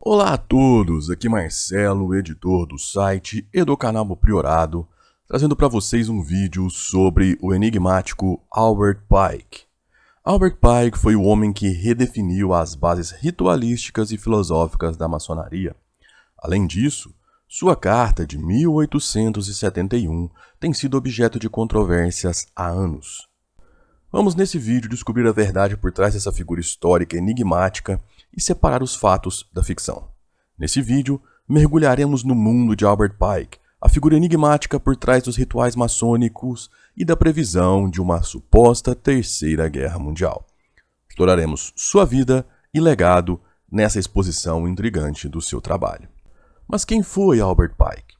Olá a todos, aqui Marcelo, editor do site e do canal Priorado, trazendo para vocês um vídeo sobre o enigmático Albert Pike. Albert Pike foi o homem que redefiniu as bases ritualísticas e filosóficas da maçonaria. Além disso, sua carta de 1871 tem sido objeto de controvérsias há anos. Vamos nesse vídeo descobrir a verdade por trás dessa figura histórica enigmática e separar os fatos da ficção. Nesse vídeo, mergulharemos no mundo de Albert Pike, a figura enigmática por trás dos rituais maçônicos e da previsão de uma suposta Terceira Guerra Mundial. Exploraremos sua vida e legado nessa exposição intrigante do seu trabalho. Mas quem foi Albert Pike?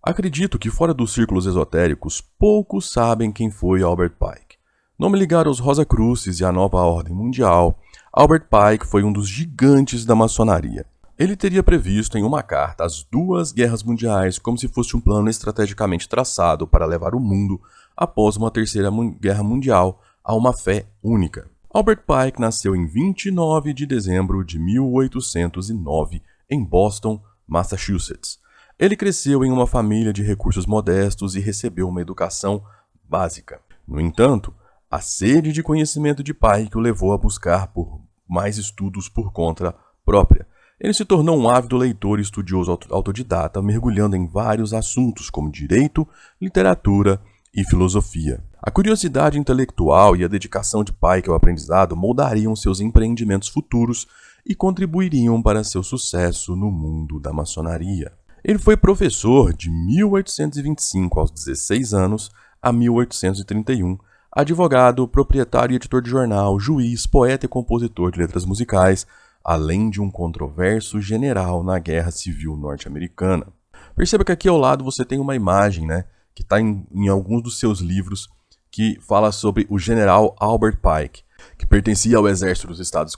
Acredito que fora dos círculos esotéricos, poucos sabem quem foi Albert Pike. Nome ligado aos Rosacrucis e à nova ordem mundial, Albert Pike foi um dos gigantes da maçonaria. Ele teria previsto em uma carta as duas guerras mundiais como se fosse um plano estrategicamente traçado para levar o mundo, após uma terceira guerra mundial, a uma fé única. Albert Pike nasceu em 29 de dezembro de 1809 em Boston, Massachusetts. Ele cresceu em uma família de recursos modestos e recebeu uma educação básica. No entanto, a sede de conhecimento de Pike o levou a buscar por mais estudos por conta própria. Ele se tornou um ávido leitor e estudioso autodidata, mergulhando em vários assuntos como direito, literatura e filosofia. A curiosidade intelectual e a dedicação de Pike ao aprendizado moldariam seus empreendimentos futuros e contribuiriam para seu sucesso no mundo da maçonaria. Ele foi professor de 1825 aos 16 anos a 1831, advogado, proprietário e editor de jornal, juiz, poeta e compositor de letras musicais, além de um controverso general na Guerra Civil Norte-Americana. Perceba que aqui ao lado você tem uma imagem, que está em alguns dos seus livros, que fala sobre o general Albert Pike, que pertencia ao exército dos Estados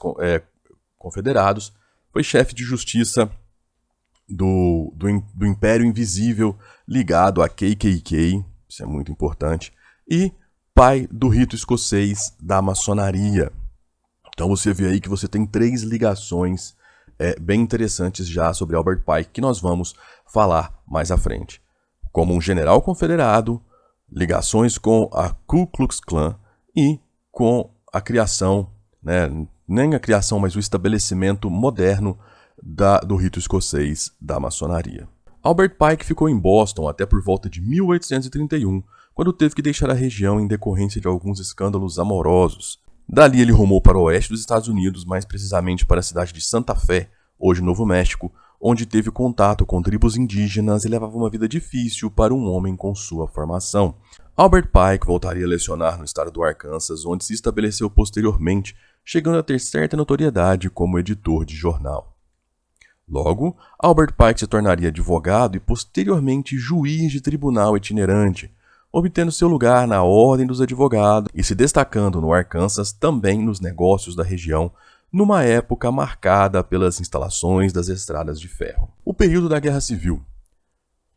Confederados, foi chefe de justiça do Império Invisível ligado à KKK, isso é muito importante, e pai do rito escocês da maçonaria. Então você vê aí que você tem três ligações bem interessantes já sobre Albert Pike, que nós vamos falar mais à frente. Como um general confederado, ligações com a Ku Klux Klan e com a criação, nem a criação, mas o estabelecimento moderno do rito escocês da maçonaria. Albert Pike ficou em Boston até por volta de 1831, quando teve que deixar a região em decorrência de alguns escândalos amorosos. Dali ele rumou para o oeste dos Estados Unidos, mais precisamente para a cidade de Santa Fé, hoje Novo México, onde teve contato com tribos indígenas e levava uma vida difícil para um homem com sua formação. Albert Pike voltaria a lecionar no estado do Arkansas, onde se estabeleceu posteriormente, chegando a ter certa notoriedade como editor de jornal. Logo, Albert Pike se tornaria advogado e posteriormente juiz de tribunal itinerante, obtendo seu lugar na Ordem dos Advogados e se destacando no Arkansas também nos negócios da região, numa época marcada pelas instalações das estradas de ferro. O período da Guerra Civil.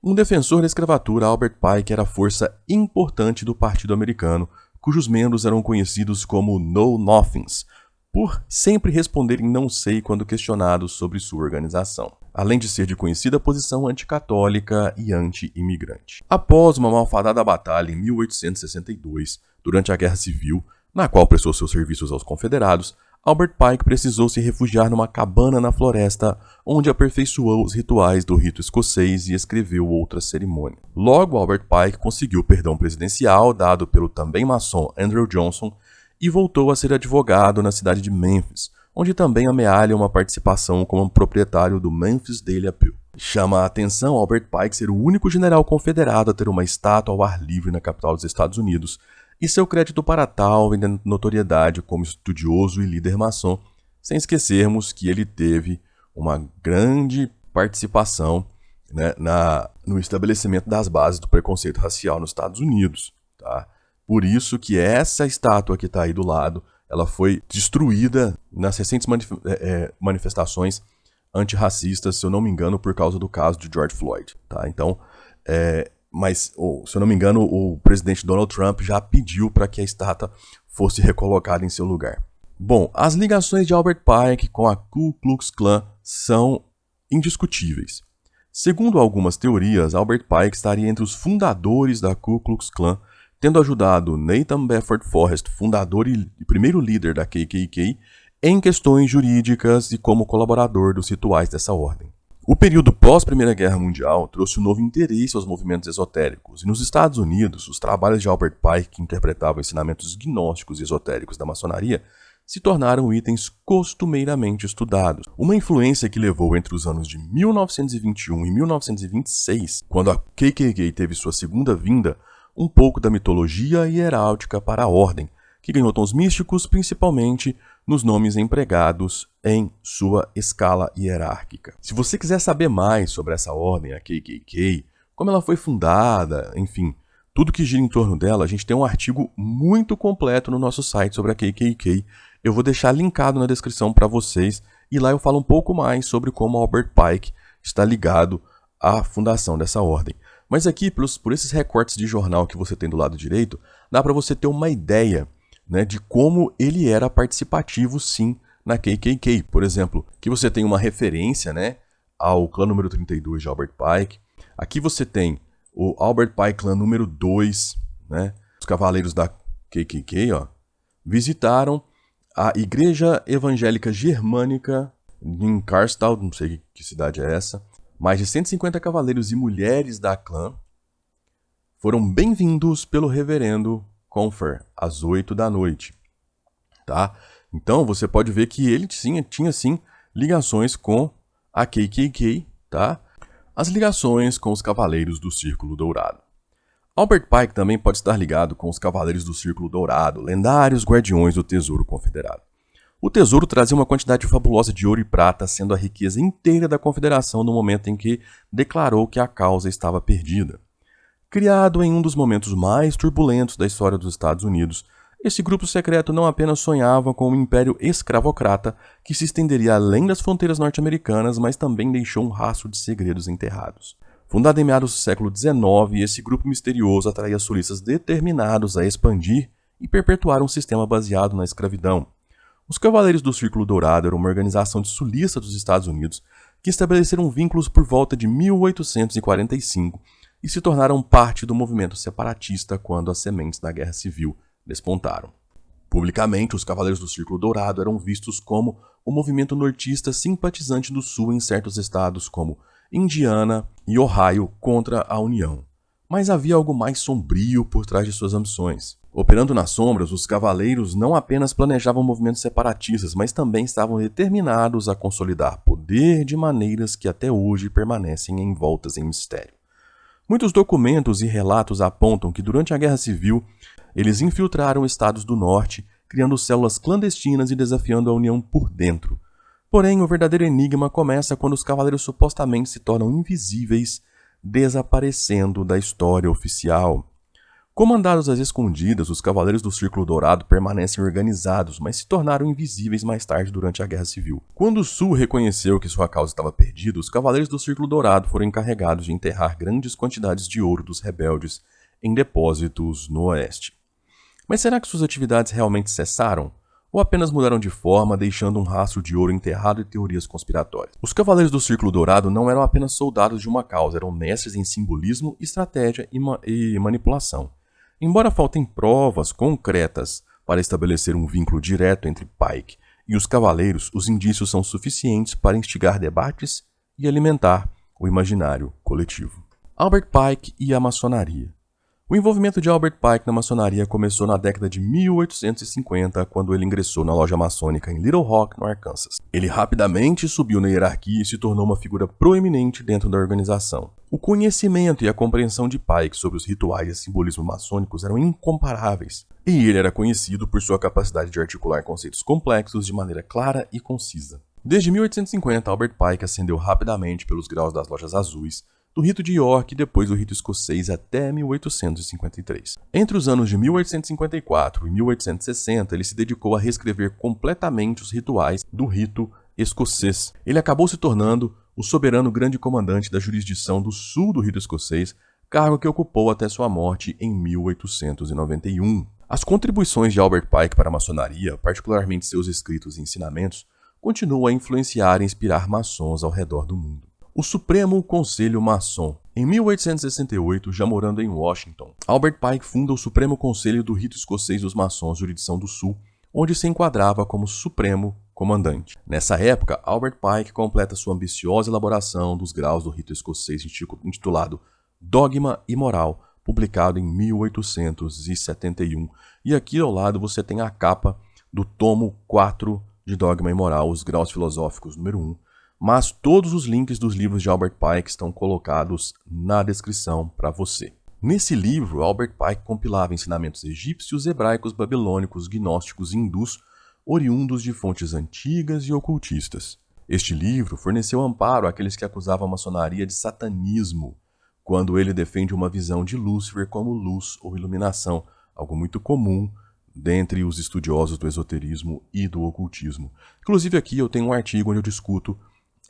Um defensor da escravatura, Albert Pike era força importante do Partido Americano, cujos membros eram conhecidos como Know-Nothings, por sempre responderem não sei quando questionados sobre sua organização, além de ser de conhecida posição anticatólica e anti-imigrante. Após uma malfadada batalha em 1862, durante a Guerra Civil, na qual prestou seus serviços aos confederados, Albert Pike precisou se refugiar numa cabana na floresta, onde aperfeiçoou os rituais do rito escocês e escreveu outras cerimônias. Logo, Albert Pike conseguiu perdão presidencial dado pelo também maçom Andrew Johnson e voltou a ser advogado na cidade de Memphis, onde também amealha uma participação como proprietário do Memphis Daily Appeal. Chama a atenção Albert Pike ser o único general confederado a ter uma estátua ao ar livre na capital dos Estados Unidos, e seu crédito para tal vem da notoriedade como estudioso e líder maçom, sem esquecermos que ele teve uma grande participação no estabelecimento das bases do preconceito racial nos Estados Unidos. Tá? Por isso que essa estátua que está aí do lado, ela foi destruída nas recentes manifestações antirracistas, se eu não me engano, por causa do caso de George Floyd. Tá? Então, mas, se eu não me engano, o presidente Donald Trump já pediu para que a estátua fosse recolocada em seu lugar. Bom, as ligações de Albert Pike com a Ku Klux Klan são indiscutíveis. Segundo algumas teorias, Albert Pike estaria entre os fundadores da Ku Klux Klan, tendo ajudado Nathan Bedford Forrest, fundador e primeiro líder da KKK, em questões jurídicas e como colaborador dos rituais dessa ordem. O período pós-Primeira Guerra Mundial trouxe um novo interesse aos movimentos esotéricos, e nos Estados Unidos, os trabalhos de Albert Pike, que interpretavam ensinamentos gnósticos e esotéricos da maçonaria, se tornaram itens costumeiramente estudados. Uma influência que levou entre os anos de 1921 e 1926, quando a KKK teve sua segunda vinda, um pouco da mitologia e heráldica para a ordem, que ganhou tons místicos principalmente nos nomes empregados em sua escala hierárquica. Se você quiser saber mais sobre essa ordem, a KKK, como ela foi fundada, enfim, tudo que gira em torno dela, a gente tem um artigo muito completo no nosso site sobre a KKK. Eu vou deixar linkado na descrição para vocês, e lá eu falo um pouco mais sobre como Albert Pike está ligado à fundação dessa ordem. Mas aqui, por esses recortes de jornal que você tem do lado direito, dá para você ter uma ideia, né, de como ele era participativo, sim, na KKK. Por exemplo, aqui você tem uma referência, né, ao clã número 32 de Albert Pike. Aqui você tem o Albert Pike clã número 2, né, os cavaleiros da KKK, ó, visitaram a Igreja Evangélica Germânica em Karlstad, não sei que cidade é essa. Mais de 150 cavaleiros e mulheres da clã foram bem-vindos pelo reverendo Confer às 8 da noite. Tá? Então você pode ver que ele tinha sim ligações com a KKK, tá? As ligações com os Cavaleiros do Círculo Dourado. Albert Pike também pode estar ligado com os Cavaleiros do Círculo Dourado, lendários guardiões do Tesouro Confederado. O tesouro trazia uma quantidade fabulosa de ouro e prata, sendo a riqueza inteira da Confederação no momento em que declarou que a causa estava perdida. Criado em um dos momentos mais turbulentos da história dos Estados Unidos, esse grupo secreto não apenas sonhava com um império escravocrata que se estenderia além das fronteiras norte-americanas, mas também deixou um rastro de segredos enterrados. Fundado em meados do século XIX, esse grupo misterioso atraía sulistas determinados a expandir e perpetuar um sistema baseado na escravidão. Os Cavaleiros do Círculo Dourado eram uma organização de sulistas dos Estados Unidos que estabeleceram vínculos por volta de 1845 e se tornaram parte do movimento separatista quando as sementes da Guerra Civil despontaram. Publicamente, os Cavaleiros do Círculo Dourado eram vistos como o movimento nortista simpatizante do Sul em certos estados como Indiana e Ohio contra a União. Mas havia algo mais sombrio por trás de suas ambições. Operando nas sombras, os cavaleiros não apenas planejavam movimentos separatistas, mas também estavam determinados a consolidar poder de maneiras que até hoje permanecem envoltas em mistério. Muitos documentos e relatos apontam que durante a Guerra Civil, eles infiltraram estados do norte, criando células clandestinas e desafiando a União por dentro. Porém, o verdadeiro enigma começa quando os cavaleiros supostamente se tornam invisíveis, desaparecendo da história oficial. Comandados às escondidas, os Cavaleiros do Círculo Dourado permanecem organizados, mas se tornaram invisíveis mais tarde durante a Guerra Civil. Quando o Sul reconheceu que sua causa estava perdida, os Cavaleiros do Círculo Dourado foram encarregados de enterrar grandes quantidades de ouro dos rebeldes em depósitos no Oeste. Mas será que suas atividades realmente cessaram? Ou apenas mudaram de forma, deixando um rastro de ouro enterrado e teorias conspiratórias? Os Cavaleiros do Círculo Dourado não eram apenas soldados de uma causa, eram mestres em simbolismo, estratégia e manipulação. Embora faltem provas concretas para estabelecer um vínculo direto entre Pike e os Cavaleiros, os indícios são suficientes para instigar debates e alimentar o imaginário coletivo. Albert Pike e a maçonaria. O envolvimento de Albert Pike na maçonaria começou na década de 1850, quando ele ingressou na loja maçônica em Little Rock, no Arkansas. Ele rapidamente subiu na hierarquia e se tornou uma figura proeminente dentro da organização. O conhecimento e a compreensão de Pike sobre os rituais e simbolismo maçônicos eram incomparáveis, e ele era conhecido por sua capacidade de articular conceitos complexos de maneira clara e concisa. Desde 1850, Albert Pike ascendeu rapidamente pelos graus das lojas azuis, do rito de York e depois do rito escocês até 1853. Entre os anos de 1854 e 1860, ele se dedicou a reescrever completamente os rituais do rito escocês. Ele acabou se tornando o soberano grande comandante da jurisdição do sul do rito escocês, cargo que ocupou até sua morte em 1891. As contribuições de Albert Pike para a maçonaria, particularmente seus escritos e ensinamentos, continuou a influenciar e inspirar maçons ao redor do mundo. O Supremo Conselho Maçom. Em 1868, já morando em Washington, Albert Pike funda o Supremo Conselho do Rito Escocês dos Maçons, jurisdição do Sul, onde se enquadrava como Supremo Comandante. Nessa época, Albert Pike completa sua ambiciosa elaboração dos graus do rito escocês intitulado Dogma e Moral, publicado em 1871. E aqui ao lado você tem a capa do tomo 4 de Dogma e Moral, os graus filosóficos número 1. Mas todos os links dos livros de Albert Pike estão colocados na descrição para você. Nesse livro, Albert Pike compilava ensinamentos egípcios, hebraicos, babilônicos, gnósticos e hindus, oriundos de fontes antigas e ocultistas. Este livro forneceu amparo àqueles que acusavam a maçonaria de satanismo, quando ele defende uma visão de Lúcifer como luz ou iluminação, algo muito comum dentre os estudiosos do esoterismo e do ocultismo. Inclusive aqui eu tenho um artigo onde eu discuto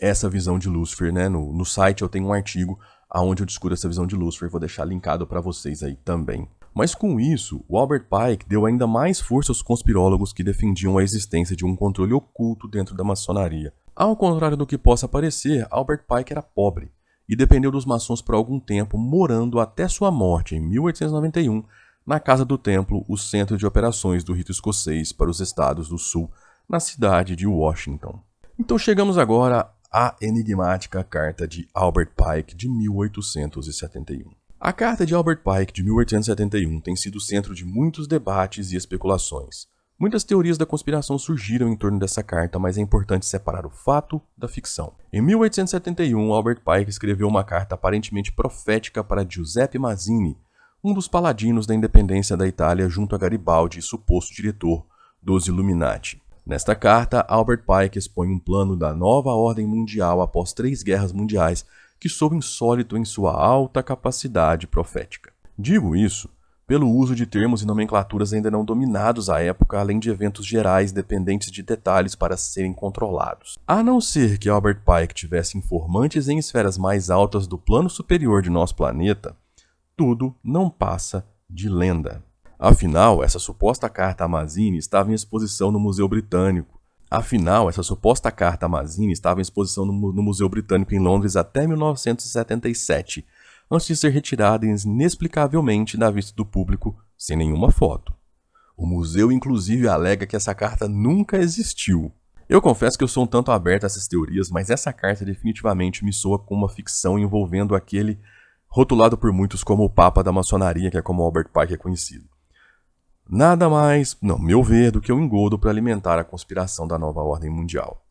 essa visão de Lúcifer, né? No site eu tenho um artigo onde eu discuto essa visão de Lúcifer, vou deixar linkado para vocês aí também. Mas com isso, o Albert Pike deu ainda mais força aos conspirólogos que defendiam a existência de um controle oculto dentro da maçonaria. Ao contrário do que possa parecer, Albert Pike era pobre e dependeu dos maçons por algum tempo, morando até sua morte em 1891 na Casa do Templo, o centro de operações do rito escocês para os estados do sul, na cidade de Washington. Então chegamos agora à enigmática Carta de Albert Pike de 1871. A Carta de Albert Pike de 1871 tem sido o centro de muitos debates e especulações. Muitas teorias da conspiração surgiram em torno dessa carta, mas é importante separar o fato da ficção. Em 1871, Albert Pike escreveu uma carta aparentemente profética para Giuseppe Mazzini, um dos paladinos da independência da Itália junto a Garibaldi, suposto diretor dos Illuminati. Nesta carta, Albert Pike expõe um plano da nova ordem mundial após 3 guerras mundiais que soou insólito em sua alta capacidade profética. Digo isso pelo uso de termos e nomenclaturas ainda não dominados à época, além de eventos gerais dependentes de detalhes para serem controlados. A não ser que Albert Pike tivesse informantes em esferas mais altas do plano superior de nosso planeta, tudo não passa de lenda. Afinal, essa suposta carta a Mazzini estava em exposição no Museu Britânico. No Museu Britânico em Londres até 1977, antes de ser retirada inexplicavelmente da vista do público sem nenhuma foto. O museu inclusive alega que essa carta nunca existiu. Eu confesso que eu sou um tanto aberto a essas teorias, mas essa carta definitivamente me soa como uma ficção envolvendo aquele rotulado por muitos como o Papa da maçonaria, que é como Albert Pike é conhecido. Nada mais, meu ver, do que um engodo para alimentar a conspiração da nova ordem mundial.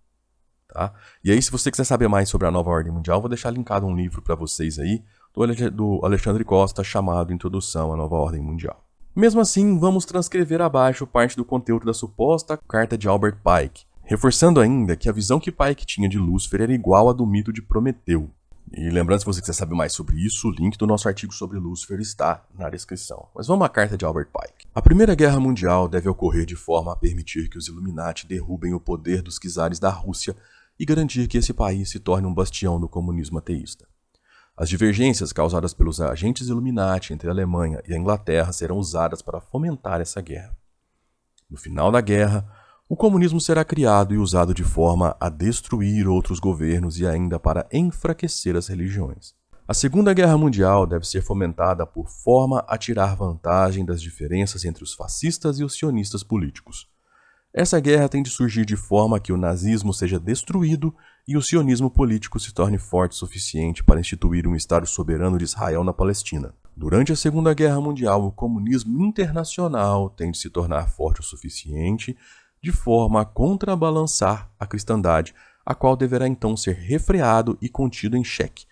Tá? E aí, se você quiser saber mais sobre a nova ordem mundial, vou deixar linkado um livro para vocês aí, do Alexandre Costa, chamado Introdução à Nova Ordem Mundial. Mesmo assim, vamos transcrever abaixo parte do conteúdo da suposta carta de Albert Pike, reforçando ainda que a visão que Pike tinha de Lúcifer era igual à do mito de Prometeu. E lembrando, se você quiser saber mais sobre isso, o link do nosso artigo sobre Lúcifer está na descrição. Mas vamos à carta de Albert Pike. A Primeira Guerra Mundial deve ocorrer de forma a permitir que os Illuminati derrubem o poder dos czares da Rússia e garantir que esse país se torne um bastião do comunismo ateísta. As divergências causadas pelos agentes Illuminati entre a Alemanha e a Inglaterra serão usadas para fomentar essa guerra. No final da guerra, o comunismo será criado e usado de forma a destruir outros governos e ainda para enfraquecer as religiões. A Segunda Guerra Mundial deve ser fomentada por forma a tirar vantagem das diferenças entre os fascistas e os sionistas políticos. Essa guerra tem de surgir de forma que o nazismo seja destruído e o sionismo político se torne forte o suficiente para instituir um Estado soberano de Israel na Palestina. Durante a Segunda Guerra Mundial, o comunismo internacional tem de se tornar forte o suficiente de forma a contrabalançar a cristandade, a qual deverá então ser refreado e contido em xeque,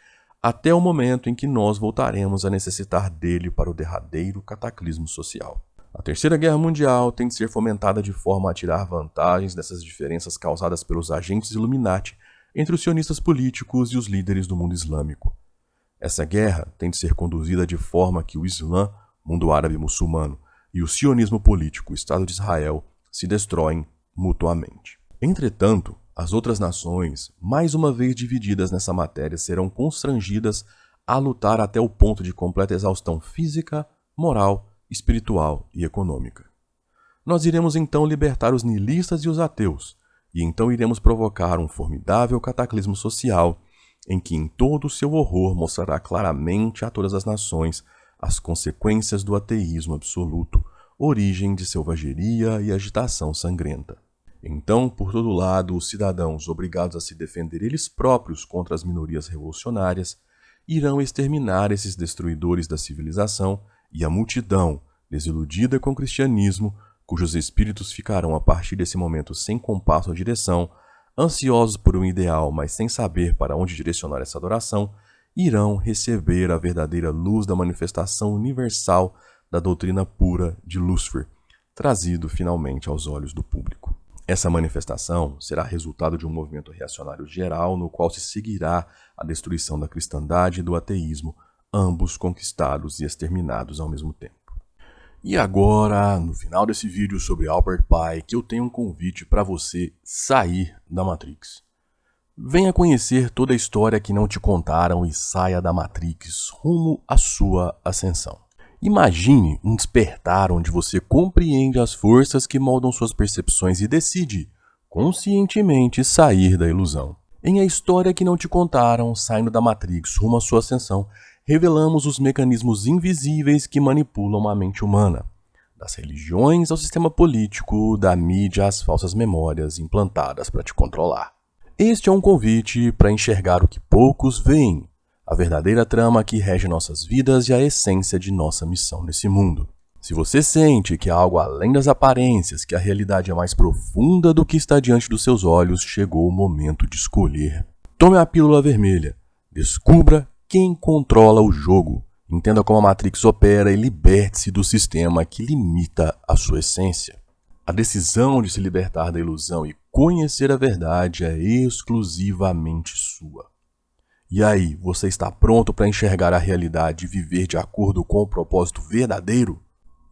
até o momento em que nós voltaremos a necessitar dele para o derradeiro cataclismo social. A Terceira Guerra Mundial tem de ser fomentada de forma a tirar vantagens dessas diferenças causadas pelos agentes Illuminati entre os sionistas políticos e os líderes do mundo islâmico. Essa guerra tem de ser conduzida de forma que o Islã, mundo árabe muçulmano, e o sionismo político, o Estado de Israel, se destroem mutuamente. Entretanto, as outras nações, mais uma vez divididas nessa matéria, serão constrangidas a lutar até o ponto de completa exaustão física, moral, espiritual e econômica. Nós iremos então libertar os niilistas e os ateus, e então iremos provocar um formidável cataclismo social em que em todo o seu horror mostrará claramente a todas as nações as consequências do ateísmo absoluto, origem de selvageria e agitação sangrenta. Então, por todo lado, os cidadãos obrigados a se defender eles próprios contra as minorias revolucionárias irão exterminar esses destruidores da civilização, e a multidão, desiludida com o cristianismo, cujos espíritos ficarão a partir desse momento sem compasso ou direção, ansiosos por um ideal, mas sem saber para onde direcionar essa adoração, irão receber a verdadeira luz da manifestação universal da doutrina pura de Lúcifer, trazido finalmente aos olhos do público. Essa manifestação será resultado de um movimento reacionário geral no qual se seguirá a destruição da cristandade e do ateísmo, ambos conquistados e exterminados ao mesmo tempo. E agora, no final desse vídeo sobre Albert Pike, eu tenho um convite para você sair da Matrix. Venha conhecer toda a história que não te contaram e saia da Matrix rumo à sua ascensão. Imagine um despertar onde você compreende as forças que moldam suas percepções e decide, conscientemente, sair da ilusão. Em A História que Não Te Contaram, saindo da Matrix rumo à sua ascensão, revelamos os mecanismos invisíveis que manipulam a mente humana, das religiões ao sistema político, da mídia às falsas memórias implantadas para te controlar. Este é um convite para enxergar o que poucos veem, a verdadeira trama que rege nossas vidas e a essência de nossa missão nesse mundo. Se você sente que há algo além das aparências, que a realidade é mais profunda do que está diante dos seus olhos, chegou o momento de escolher. Tome a pílula vermelha. Descubra quem controla o jogo. Entenda como a Matrix opera e liberte-se do sistema que limita a sua essência. A decisão de se libertar da ilusão e conhecer a verdade é exclusivamente sua. E aí, você está pronto para enxergar a realidade e viver de acordo com o propósito verdadeiro?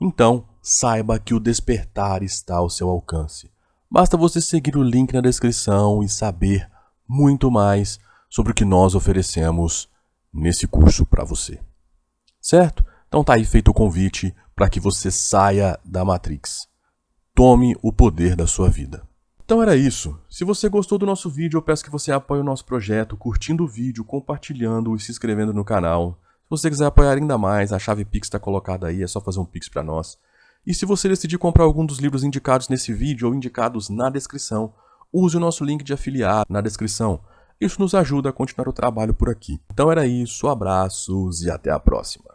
Então, saiba que o despertar está ao seu alcance. Basta você seguir o link na descrição e saber muito mais sobre o que nós oferecemos nesse curso para você. Certo? Então tá aí feito o convite para que você saia da Matrix. Tome o poder da sua vida. Então era isso. Se você gostou do nosso vídeo, eu peço que você apoie o nosso projeto curtindo o vídeo, compartilhando e se inscrevendo no canal. Se você quiser apoiar ainda mais, a chave Pix está colocada aí, é só fazer um Pix para nós. E se você decidir comprar algum dos livros indicados nesse vídeo ou indicados na descrição, use o nosso link de afiliado na descrição. Isso nos ajuda a continuar o trabalho por aqui. Então era isso, abraços e até a próxima.